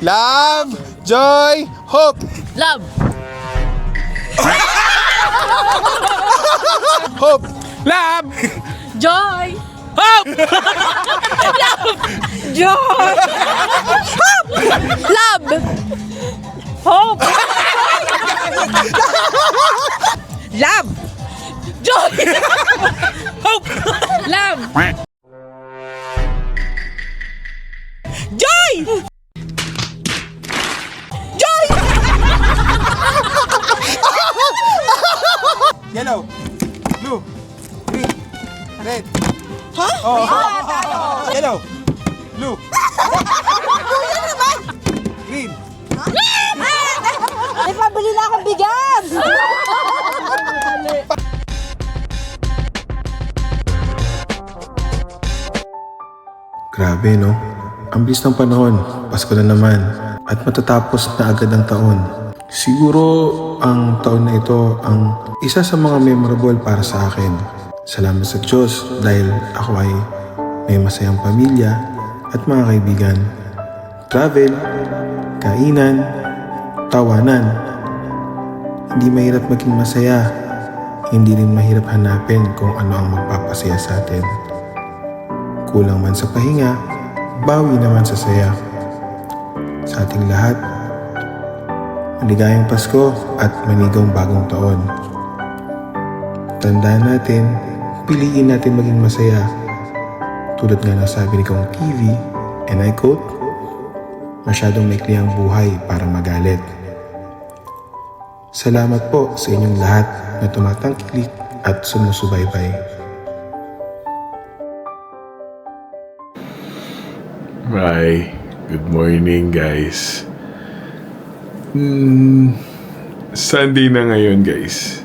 Love, joy, hope. Love. Hope. Love! Joy. Hope! Love. Joy. Hope. Love. Hope. Love. Joy. Hope. Love. Joy. Joy. Yellow, blue, green, red. Ha? Oh. Yellow, blue, green. May pabili na akong bigas. Grabe no? Ang bilis ng panahon, Pasko na naman, at matatapos na agad ang taon. Siguro ang taon na ito ang isa sa mga memorable para sa akin. Salamat sa Diyos dahil ako ay may masayang pamilya at mga kaibigan. Travel, kainan, tawanan. Hindi mahirap maging masaya, hindi rin mahirap hanapin kung ano ang magpapasaya sa atin. Kulang man sa pahinga, bawi naman sa saya. Sa ating lahat, maligayang Pasko at manigong bagong taon. Tandaan natin, piliin natin maging masaya. Tulad nga ng sabi ni Kong TV, and I quote, masyadong maikli ang buhay para magalit. Salamat po sa inyong lahat na tumatangkilik at sumusubaybay. Hi, good morning guys. Sunday na ngayon guys.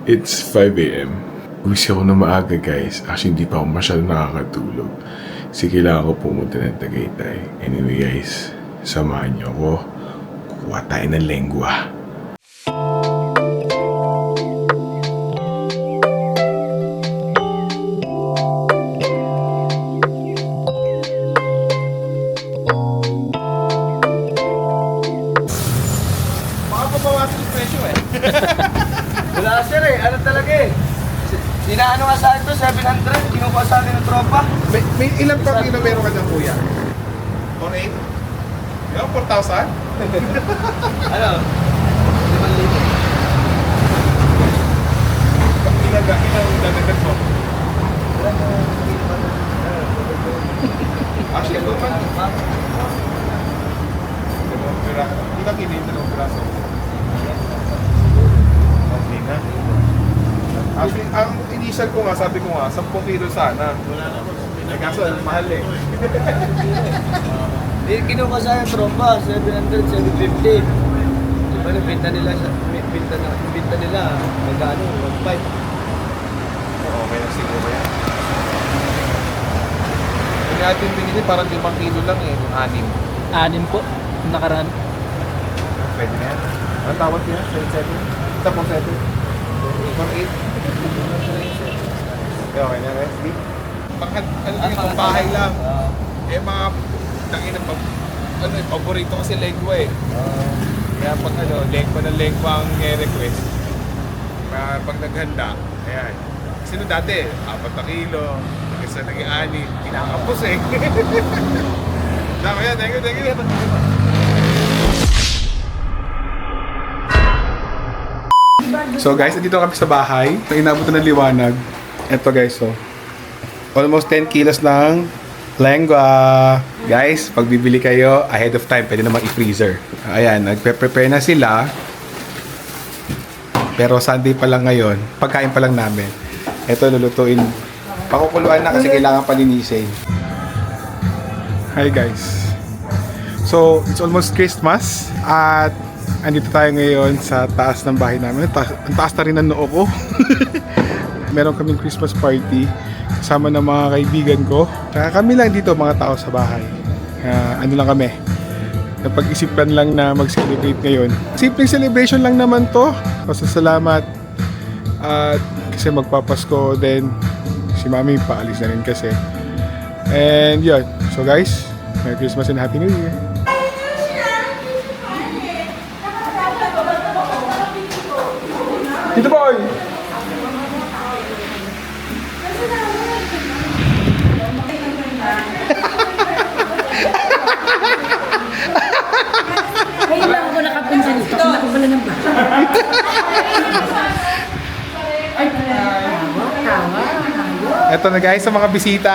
It's 5 a.m. Uwis ako na maaga guys. Actually hindi pa ako masyado nakakatulog. Kasi kailangan ko pumunta ng Tagaytay. Anyway guys, samahan niyo ako. Kukuha tayo ng lengwa. Wala sir eh, ano talaga eh. Dinaano nga sa akin to, 700, kinukuha sa akin ng tropa. May ilang pamilya meron ka dyan, kuya? On 8? Yung 4,000? Ano? 5,000. Ilang dagdag mo? Actually, ito man. Ilang kinin na ng braso? Okay na. Actually, ang initial ko nga, sabi ko nga, 10 kilo sana. Wala na po. Kaso, mahal eh. Kinukuha sa akin ng tropa, 700, 750. Diba nabinta nila, binta nila, magkano, 1.5. Okay na siguro yan. Yung natin binili, parang 5 kilo lang eh, 6. 6 po. Nakaraan. Pwede na yan. Ang tawag niya? 7-7? 10-7? 1-8? Okay na, SB? Pag ano, bahay lang. Eh mga, tangin na paborito kasi lengwa eh. Kaya pag lengwa ang request. Pag naghanda, ayan. Kasi nung dati, 4 na kilo, isa naging 6, kinakapos eh. Tama yan, thank you. So guys, dito kami sa bahay. Inabutan ng liwanag. Ito guys, so almost 10 kilos ng lengua. Guys, pag bibili kayo ahead of time, pwede naman i-freezer. Ayan, nagpe-prepare na sila. Pero Sunday pa lang ngayon, pagkain pa lang namin. Ito lulutuin. Pakukuluan na kasi kailangan palinisin. Hi guys. So, it's almost Christmas at andito tayo ngayon sa taas ng bahay namin. Ang taas na rin ang noo ko. Meron kaming Christmas party kasama ng mga kaibigan ko. Saka kami lang dito, mga tao sa bahay. Ano lang kami, napag-isipan lang na mag-celebrate ngayon. Simpleng celebration lang naman to. Pasasalamat at kasi magpapasko din. Si Mami paalis na rin kasi. And yun. So guys, Merry Christmas and Happy New Year. Ito na guys, sa mga bisita.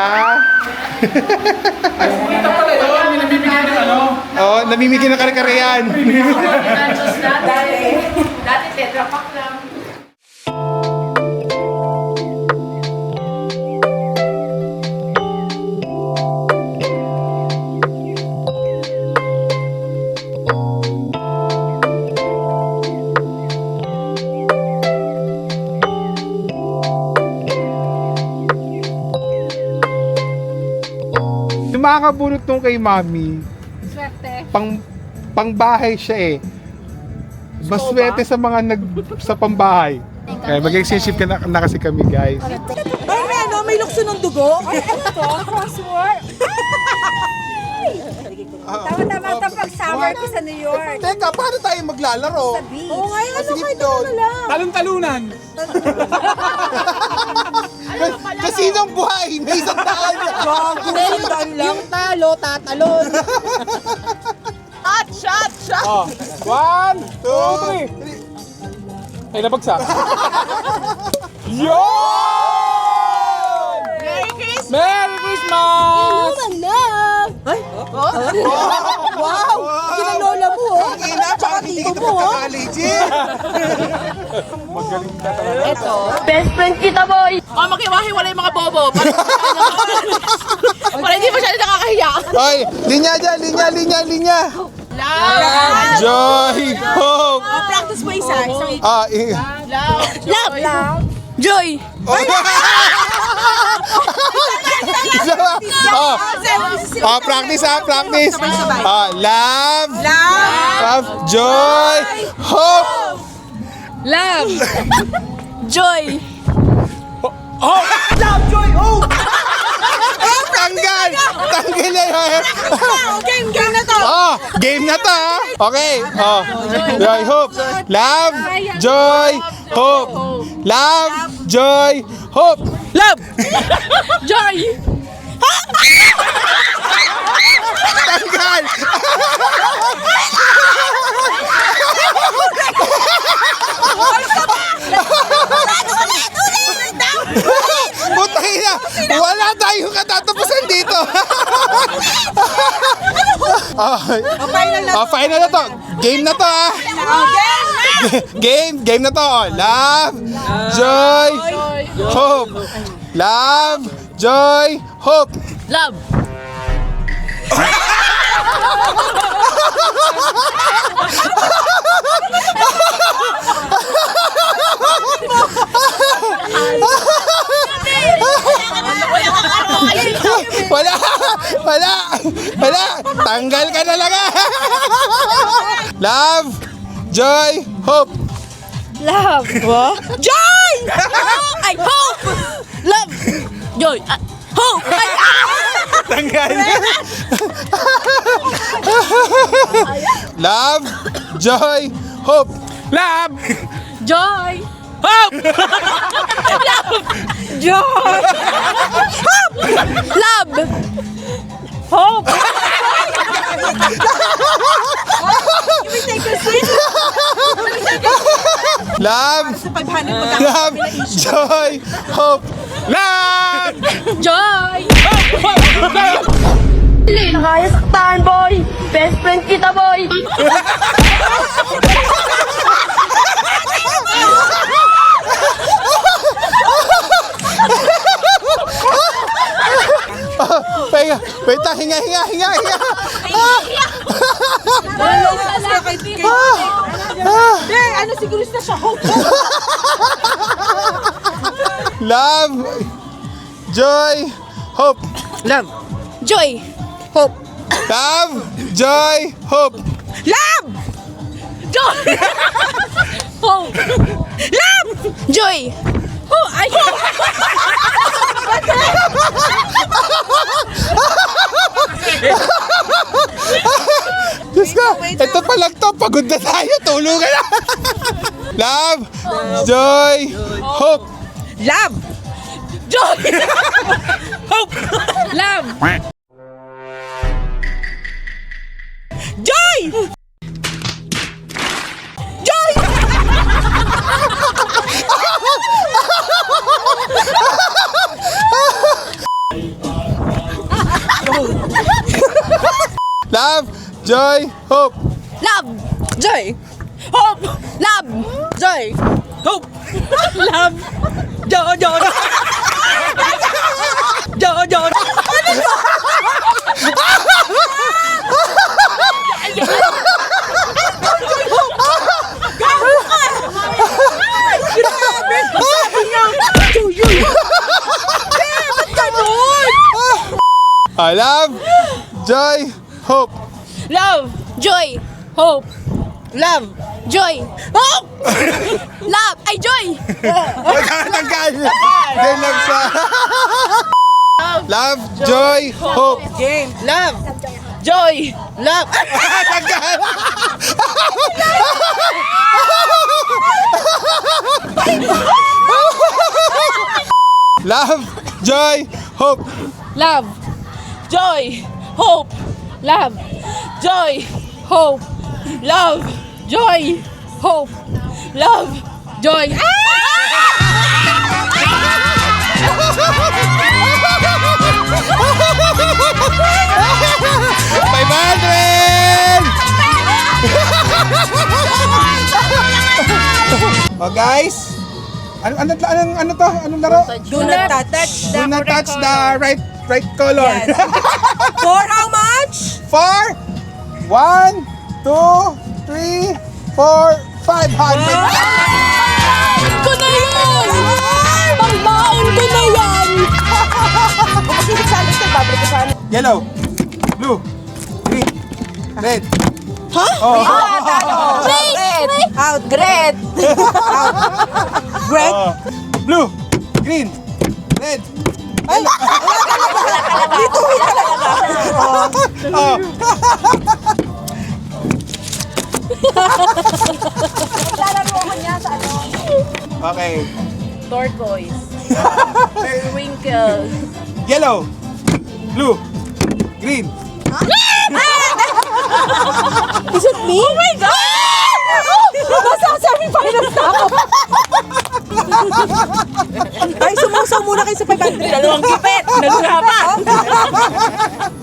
Ito pala yun, may nabibigyan ng ano. Oh, namimigay ng kare-kare yan. Dati Tetra Pak lang. Yung makakabunot nung kay Mami, Swerte. pangbahay siya eh. Maswerte sa mga sa pambahay. Okay, mag-exchange na kasi kami guys. Ay, may ano, may lukso ng dugo. Crossword. Tama-tama ito pag summer ko sa New York. Teka, paano tayo maglalaro? Oo nga, ano Sige, kahit Don. ano lang. Talon-talunan. Kasinong buhay? May isang daan. Yung talo, tatalon. Shot! Oh. 1, 2, 3. Ay, nabagsak. Yo! Merry Christmas! Merry Christmas! Ay! Wow! Kinalola mo, oh. Tsaka tito mo, oh. Ito. Best friend kita, boy. Oh, makiwahiwala yung mga bobo. Para hindi masyado nakakahiya. Hoy, linya dyan, linya. Love! Joy, hope. Practice mo isa. Love. Joy! Practice. Sabay-sabay. Love, joy, hope. Love! Joy! Tanggal na yun. Game na to! Game na to ha. Okay. Joy, hope. Love, joy, hope. Love, joy, hope. Love! Joy! Tanggal. Putay na. Wala tayong katatapusan dito. Final na to. Game na to ha. Game na to. Love, joy, hope. Love, joy, hope. Love! Wala. Tanggal ka na lang. Love, joy, hope. Love! Joy! Ay, hope! Love! Joy! Hope! Ay, Tanggal. Love, joy, hope. Love! Joy! Hope! Love! Joy! Hope! Love! Hope! Love, joy, hope. Love! Joy! Nakaya saktaan, boy. Best friend kita, boy. Wait, hinga. Ano siguro siya hope? Love, joy, hope. Love! Joy! Hope! Love, joy, hope. Love! Joy! Hope! Love! Joy! Oh, ay! Diyos ko, ito pa lang to. Pagod na tayo. Tulungan na. Love, joy, hope. Love! Joy! Hope! Love! Joy! Joy! Love, joy, hope. Love, joy, hope. Love, joy, hope. Love, joy, joy. Joy, joy. Love, joy, hope. Love, joy, hope. Love, joy, hope. Love, ay joy. Tanggal. Then love siya. Love, joy, hope. Game. Love, joy, love. Tanggal. Love, joy, hope. Love, joy, hope. Love, joy, hope. Love, joy, hope. Love, joy. 500! Oh guys, ano to? Anong laro? Do not touch. Do not touch the right color. Yes. For how much? 4, 1, 2, 3, 4, 500. Ko na yun! Pangbaon ko na yan! Makinig sa akin, babalik ko sa akin. Yellow, blue, green, red. Ha? Oh. Red! Out! Red! Out! Red? Oh. Blue, green, red. Ay! Dito Oh. Lalaro ko niya sa ano? Okay. Tortoise. Periwinkle. Yellow, blue, green. Is it me? Oh my God! Nasa semi-finals na ako. Ay, sumusaw muna kayo sa 500. Dalawang kipit. Nagula pa.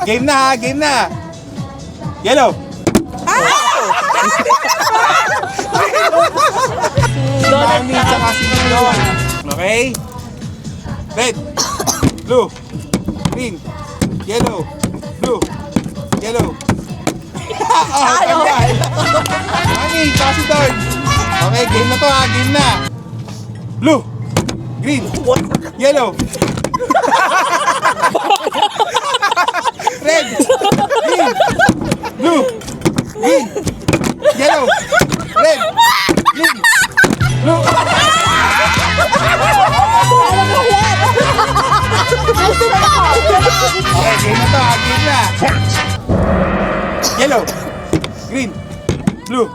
Game na ha, game na. Yellow. Mami, tsaka si Don. Okay? Red, blue, green, yellow, blue, yellow. Tanggal. Mami, tsaka si Don. Okay, game na to ha, game na. Blue, green, yellow. Red, green, blue, green, yellow, red, green, blue. Okay, game na to ha, game na. Yellow, green, blue,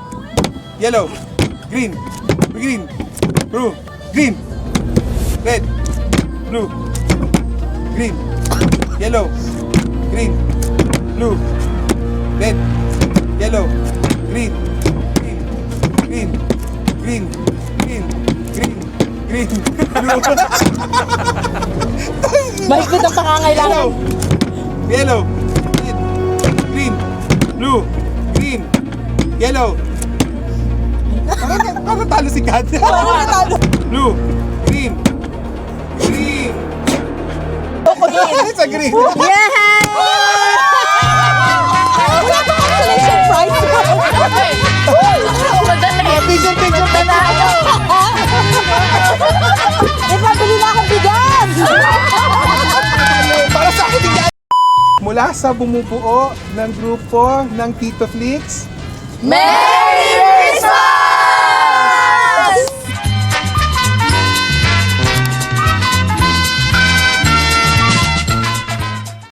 yellow, green, green, blue, green, red, blue, green, yellow, green, blue, red, yellow, green, green, green, green, green, green, green, blue. Mahigpit ang pangangailangan. Yellow, red, green, blue, green, yellow. Parang talo si God. Blue, green, green. Sa green. Yay! Wala pa consolation prize. Picture pa tayo. Ipabili na akong bigas. Para sa akin, tingnan. Mula sa bumubuo ng grupo ng Tito Flix, Merry Christmas!